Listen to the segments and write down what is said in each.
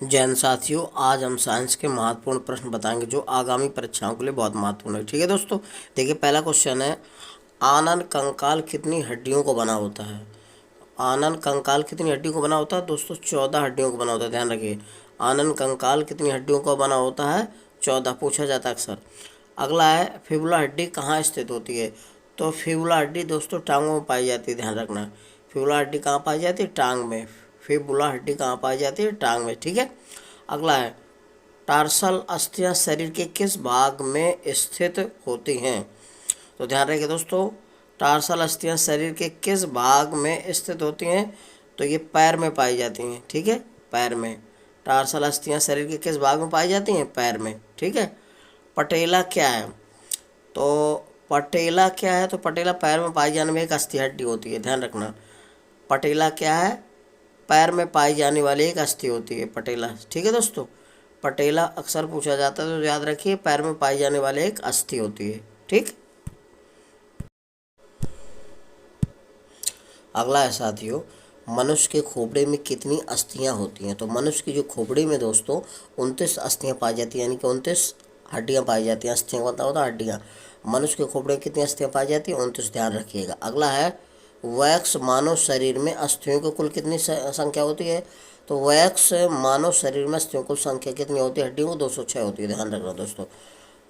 जैन साथियों, आज हम साइंस के महत्वपूर्ण प्रश्न बताएंगे जो आगामी परीक्षाओं के लिए बहुत महत्वपूर्ण है। ठीक है दोस्तों, देखिए पहला क्वेश्चन है, आनन कंकाल कितनी हड्डियों को बना होता है। आनन कंकाल कितनी हड्डियों को बना होता है दोस्तों? 14 हड्डियों को बना होता है। ध्यान रखिए, आनन कंकाल कितनी हड्डियों को बना होता है? 14 पूछा जाता है अक्सर। अगला है, फिबुला हड्डी कहाँ स्थित होती है? तो फिबुला हड्डी दोस्तों टांगों में पाई जाती है। ध्यान रखना, फिबुला हड्डी कहाँ पाई जाती है? टांग में। फिबुला हड्डी कहाँ पाई जाती है? टांग में। ठीक है। अगला है, टार्सल अस्थियां शरीर के किस भाग में स्थित होती हैं? तो ध्यान रखिए दोस्तों, टार्सल अस्थियां शरीर के किस भाग में स्थित होती हैं? तो ये पैर में पाई जाती हैं। ठीक है, पैर में। टार्सल अस्थियां शरीर के किस भाग में पाई जाती हैं? पैर में। ठीक है। पटेला क्या है? तो पटेला क्या है? तो पटेला पैर में पाई जाने में एक अस्थि हड्डी होती है। ध्यान रखना, पटेला क्या है? पैर में पाई जाने वाली एक अस्थि होती है पटेला। ठीक है दोस्तों, पटेला अक्सर पूछा जाता है, तो याद रखिए पैर में पाई जाने वाली एक अस्थि होती है। ठीक। अगला है साथियों, मनुष्य के खोपड़े में कितनी अस्थियां होती हैं? तो मनुष्य की जो खोपड़ी में दोस्तों 29 अस्थियां पाई जाती हैं, यानी कि 29 हड्डियां पाई जाती हैं। अस्थियां का मतलब होता है हड्डियां। मनुष्य के खोपड़े में कितनी अस्थियां पाई जाती हैं? 29। ध्यान रखिएगा। अगला है, वैक्स मानव शरीर में अस्थियों की कुल कितनी संख्या होती है? तो वैक्स मानव शरीर में अस्थियों की कुल संख्या कितनी होती है? हड्डियों को 206 होती है। ध्यान रखना दोस्तों,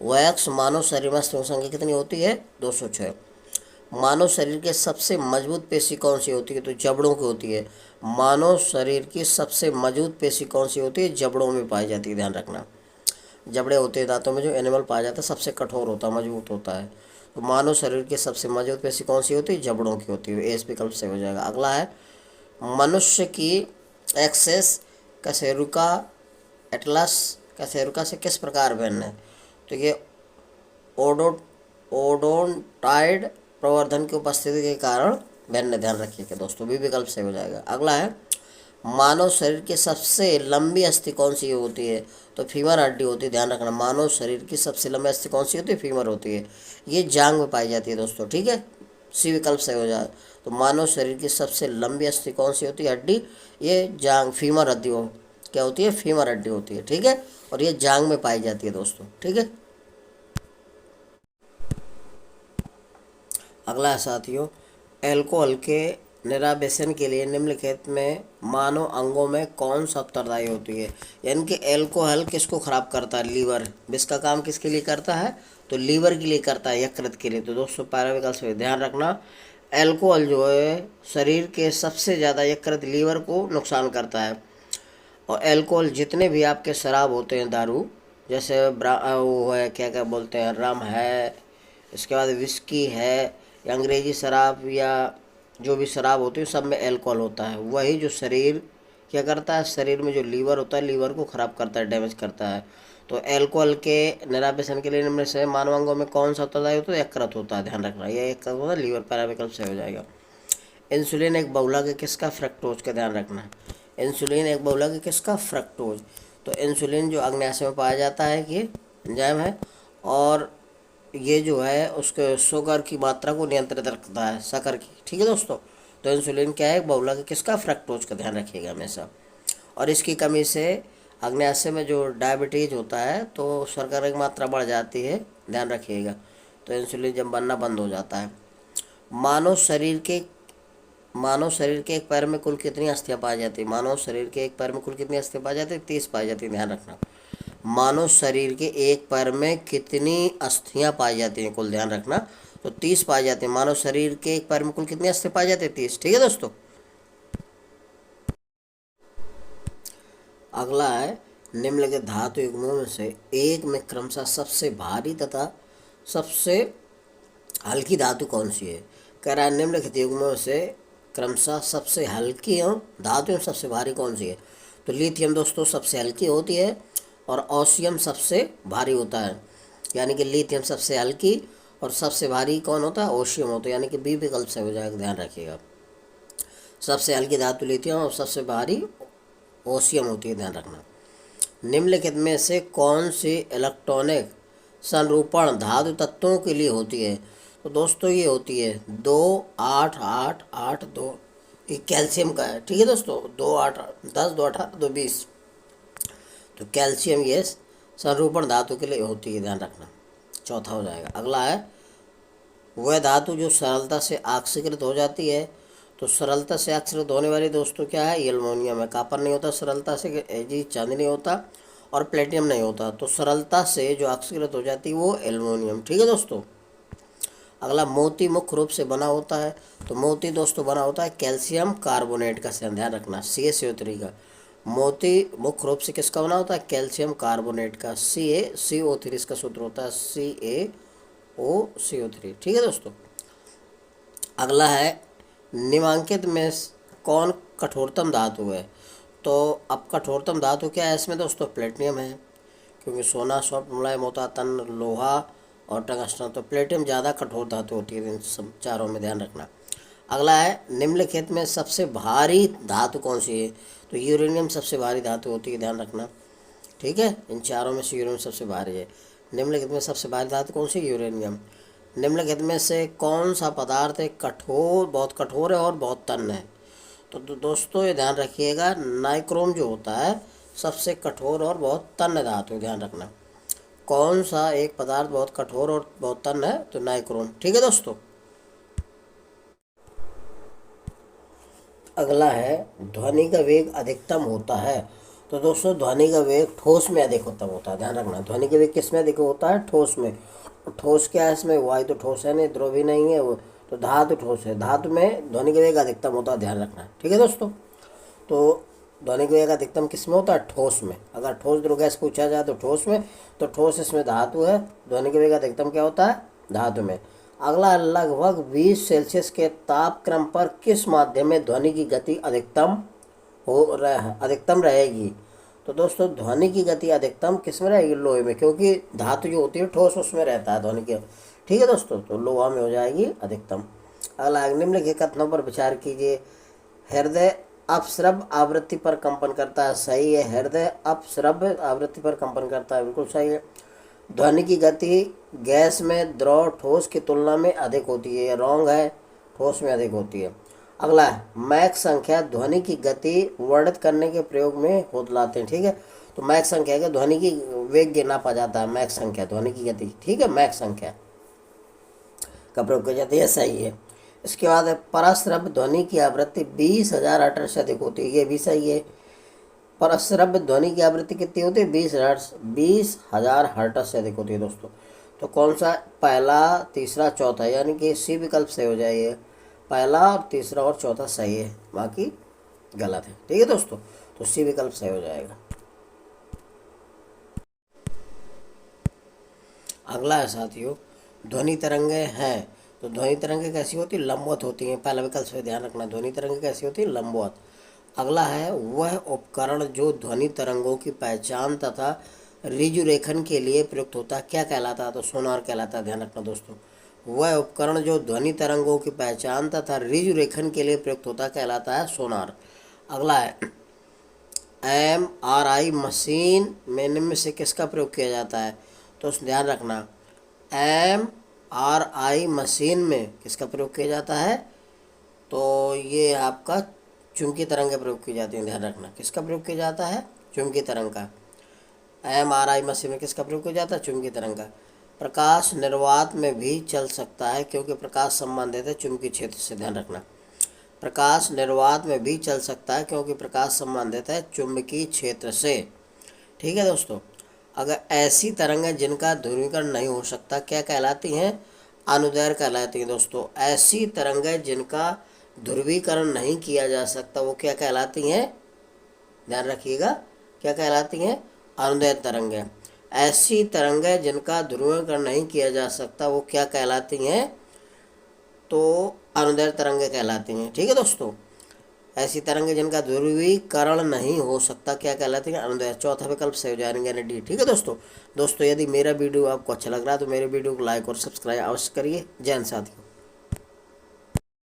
वैक्स मानव शरीर में अस्थियों की संख्या कितनी होती है? 206। मानव शरीर के सबसे मजबूत पेशी कौन सी होती है? तो जबड़ों की होती है। मानव शरीर की सबसे मजबूत पेशी कौन सी होती है? जबड़ों में पाई जाती है। ध्यान रखना, जबड़े होते हैं दांतों में, जो एनिमल पाया जाता है सबसे कठोर होता है, मजबूत होता है। तो मानव शरीर की सबसे मजबूत पेशी कौन सी होती है? जबड़ों की होती है। एस विकल्प से हो जाएगा। अगला है, मनुष्य की एक्सेस कशेरुका एटलस कशेरुका से किस प्रकार भिन्न है? तो ये ओडो ओडोंटाइड प्रवर्धन की उपस्थिति के कारण भिन्न। ध्यान रखिएगा दोस्तों, भी विकल्प से हो जाएगा। अगला है, मानव शरीर की सबसे लंबी अस्थि कौन सी होती है? तो फीमर हड्डी होती है। ध्यान रखना, मानव शरीर की सबसे लंबी अस्थि कौन सी होती है? फीमर होती है। ये जांग में पाई जाती है दोस्तों। ठीक है, सी विकल्प से हो जाए। तो मानव शरीर की सबसे लंबी अस्थि कौन सी होती है? हड्डी, ये जांग फीमर हड्डी हो क्या होती है? फीमर हड्डी होती है। ठीक है, और ये जांग में पाई जाती है दोस्तों। ठीक है। अगला है साथियों, एल्कोहल के निरावेशन के लिए निम्नलिखित में मानव अंगों में कौन सा उत्तरदायी होती है? यानी कि एल्कोहल किसको खराब करता है? लीवर। इसका काम किसके लिए करता है? तो लीवर के लिए करता है, यकृत के लिए। तो दोस्तों पहला विकल्प से ध्यान रखना, एल्कोहल जो है शरीर के सबसे ज़्यादा यकृत लीवर को नुकसान करता है। और एल्कोहल जितने भी आपके शराब होते हैं, दारू, जैसे वो है, क्या क्या बोलते हैं, रम है, इसके बाद विस्की है, या अंग्रेजी शराब, या जो भी शराब होती है, सब में अल्कोहल होता है। वही जो शरीर क्या करता है, शरीर में जो लीवर होता है, लीवर को ख़राब करता है, डैमेज करता है। तो अल्कोहल के निरापेशन के लिए निम्न से मानव अंगों में कौन सा उत्तरदायी होता है? यकृत होता है। ध्यान रखना, यह यकृत होता है, लीवर पहला विकल्प से हो जाएगा। इंसुलिन एक बहुलक है किसका? फ्रक्टोज का। ध्यान रखना, इंसुलिन एक बहुलक है किसका? फ्रक्टोज। तो इंसुलिन जो अग्न्याशय में पाया जाता है, ये एंजाइम है, और ये जो है उसके शुगर की मात्रा को नियंत्रित रखता है, शक्कर की। ठीक है दोस्तों, तो इंसुलिन क्या है? बहुलक है किसका? फ्रक्टोज का। ध्यान रखिएगा हमेशा। और इसकी कमी से अग्न्याशय में जो डायबिटीज होता है, तो शर्करा की मात्रा बढ़ जाती है। ध्यान रखिएगा, तो इंसुलिन जब बनना बंद हो जाता है। मानव शरीर के मानव शरीर के एक पैर में कुल कितनी अस्थियां पाई जाती है? मानव शरीर के एक पैर में कुल कितनी अस्थियां पाई जाती है? 30 पाई जाती है। ध्यान रखना, मानव शरीर के एक पैर में कितनी अस्थियां पाई जाती हैं कुल? ध्यान रखना, तो 30 पाई जाती है। मानव शरीर के एक पैर में कुल कितनी अस्थियां पाई जाती है? 30। ठीक है दोस्तों। अगला है, निम्नलिखित धातु युग्मों में से एक में क्रमशः सबसे भारी तथा सबसे हल्की धातु कौन सी है? कह रहा है निम्नलिखित युग्मों से क्रमशः सबसे हल्की और धातु में सबसे भारी कौन सी है? तो लिथियम दोस्तों सबसे हल्की होती है, और ऑसियम सबसे भारी होता है। यानी कि लिथियम सबसे हल्की और सबसे भारी कौन होता है? ओशियम होता है। यानी कि बी विकल्प से हो जाएगा। ध्यान रखिएगा, सबसे हल्की धातु लिथियम और सबसे भारी ओशियम होती है। ध्यान रखना, निम्नलिखित में से कौन सी इलेक्ट्रॉनिक संरूपण धातु तत्वों के लिए होती है? तो दोस्तों ये होती है 2 8 8 8 2, ये कैल्शियम का है। ठीक है दोस्तों, 2 8 10 2 18 2 20, तो कैल्शियम ये संरूपण धातु के लिए होती है, ध्यान रखना। चौथा हो जाएगा। अगला है वह धातु जो सरलता से ऑक्सीकृत हो जाती है। तो सरलता से ऑक्सीकृत होने वाली दोस्तों क्या है, ये एल्युमिनियम है। कॉपर नहीं होता सरलता से, जी चांदी नहीं होता, और प्लेटिनम नहीं होता। तो सरलता से जो ऑक्सीकृत हो जाती है वो एल्युमिनियम। ठीक है दोस्तों। अगला मोती मुख्य रूप से बना होता है। तो मोती दोस्तों बना होता है कैल्शियम कार्बोनेट का, ध्यान रखना, CaCO3 का। मोती मुख्य रूप से किसका बना होता है, कैल्शियम कार्बोनेट का, CaCO3 इसका सूत्र होता है, CaOCO3। ठीक है दोस्तों। अगला है निम्नलिखित में कौन कठोरतम धातु है। तो अब कठोरतम धातु क्या है इसमें दोस्तों, प्लेटिनियम है, क्योंकि सोना सॉफ्ट मुलायम होता है, तन लोहा और टंगस्टन। तो प्लेटिनियम ज़्यादा कठोर धातु होती है इन सब चारों में, ध्यान रखना। अगला है निम्नलिखित में सबसे भारी धातु कौन सी है। तो यूरेनियम सबसे भारी धातु होती है, ध्यान रखना। ठीक है, इन चारों में से यूरेनियम सबसे भारी है। निम्नलिखित में सबसे भारी धातु कौन सी, यूरेनियम। निम्नलिखित में से कौन सा पदार्थ है कठोर, बहुत कठोर है और बहुत तन्य है। तो दोस्तों ये ध्यान रखिएगा, नाइक्रोम जो होता है सबसे कठोर और बहुत तन्य धातु, ध्यान रखना। कौन सा एक पदार्थ बहुत कठोर और बहुत तन्य है, तो नाइक्रोम। ठीक है दोस्तों। अगला है ध्वनि का वेग अधिकतम होता है। तो दोस्तों ध्वनि का वेग ठोस में अधिकतम होता है, ध्यान रखना। ध्वनि का वेग किस में अधिक होता है, ठोस में। ठोस क्या है इसमें, वायु तो ठोस है नहीं, द्रव भी नहीं है वो, तो धातु ठोस है। धातु में ध्वनि का वेग अधिकतम होता है, ध्यान रखना। ठीक है दोस्तों। तो ध्वनि का वेग अधिकतम किस में होता है, ठोस में। अगर ठोस द्रव गैस पूछा जाए तो ठोस में, तो ठोस इसमें धातु है। ध्वनि का वेग अधिकतम क्या होता है, धातु में। अगला लगभग 20 सेल्सियस के तापक्रम पर किस माध्यम में ध्वनि की गति अधिकतम रहेगी। तो दोस्तों ध्वनि की गति अधिकतम किस में रहेगी, लोहे में, क्योंकि धातु जो होती है ठोस उसमें रहता है ध्वनि के। ठीक है दोस्तों, तो लोहा में हो जाएगी अधिकतम। अगला निम्नलिखित कथनों पर विचार कीजिए। हृदय अपस्रव आवृत्ति पर कंपन करता है, सही है। हृदय अपस्रव आवृत्ति पर कंपन करता है, बिल्कुल सही है। ध्वनि की गति गैस में द्रव ठोस की तुलना में अधिक होती है, रॉन्ग है, ठोस में अधिक होती है। अगला है मैक संख्या ध्वनि की गति वर्णित करने के प्रयोग में होतलाते हैं। ठीक है, तो मैक संख्या के ध्वनि की वेग नापा जाता है, मैक संख्या ध्वनि की गति। ठीक है, मैक संख्या का प्रयोग किया जाता है, सही है। इसके बाद है परस्रव्य ध्वनि की आवृत्ति 20,000 हर्ट्ज से अधिक होती है, ये भी सही है। परस्रव्य ध्वनि की आवृत्ति कितनी होती है, 20,000 हर्ट्ज से अधिक होती है दोस्तों। तो कौन सा, पहला तीसरा चौथा, यानी कि सी विकल्प सही हो जाएगा। पहला और तीसरा और चौथा सही है, बाकी गलत है। ठीक है दोस्तों, तो सी विकल्प सही हो जाएगा। अगला है साथियों, ध्वनि तरंगे हैं। तो ध्वनि तरंगे कैसी होती है, लंबवत होती हैं। पहला विकल्प से ध्यान रखना, ध्वनि तरंगे कैसी होती है, लंबवत। अगला है वह उपकरण जो ध्वनि तरंगों की पहचान तथा ऋजुरेखन के लिए प्रयुक्त होता है, क्या कहलाता है, तो सोनार कहलाता है, ध्यान रखना दोस्तों। वह उपकरण जो ध्वनि तरंगों की पहचान तथा ऋजुरेखन के लिए प्रयुक्त होता है कहलाता है सोनार। अगला है MRI मशीन में निम्न में से किसका प्रयोग किया जाता है। तो ध्यान रखना, MRI मशीन में किसका प्रयोग किया जाता है, तो ये आपका चुंबकीय तरंग का प्रयोग की जाती है, ध्यान रखना। किसका प्रयोग किया जाता है, चुंबकीय तरंग का। MRI मशीन में किसका प्रयोग किया जाता है, चुंबकीय तरंग का। प्रकाश निर्वात में भी चल सकता है, क्योंकि प्रकाश संबंधित है चुंबकीय क्षेत्र से, ध्यान रखना। प्रकाश निर्वात में भी चल सकता है, क्योंकि प्रकाश संबंधित है चुंबकीय क्षेत्र से। ठीक है दोस्तों। अगर ऐसी तरंगें जिनका ध्रुवीकरण नहीं हो सकता क्या कहलाती हैं, अनुदैर्घ्य कहलाती हैं दोस्तों। ऐसी तरंगें जिनका ध्रुवीकरण नहीं किया जा सकता वो क्या कहलाती हैं, ध्यान रखिएगा, क्या कहलाती हैं, अनुदैर्घ्य तरंगें। ऐसी तरंगें जिनका ध्रुवीकरण नहीं किया जा सकता वो क्या कहलाती हैं, तो अनुदैर्घ्य तरंगें कहलाती हैं। ठीक है दोस्तों। ऐसी तरंगें जिनका ध्रुवीकरण नहीं हो सकता क्या कहलाती है, अनुदैर्घ्य। चौथा विकल्प सही हो जाएंगे, यानी डी। ठीक है दोस्तों। यदि मेरा वीडियो आपको अच्छा लग रहा है तो मेरे वीडियो को लाइक और सब्सक्राइब अवश्य करिए। जय हिंद साथियों।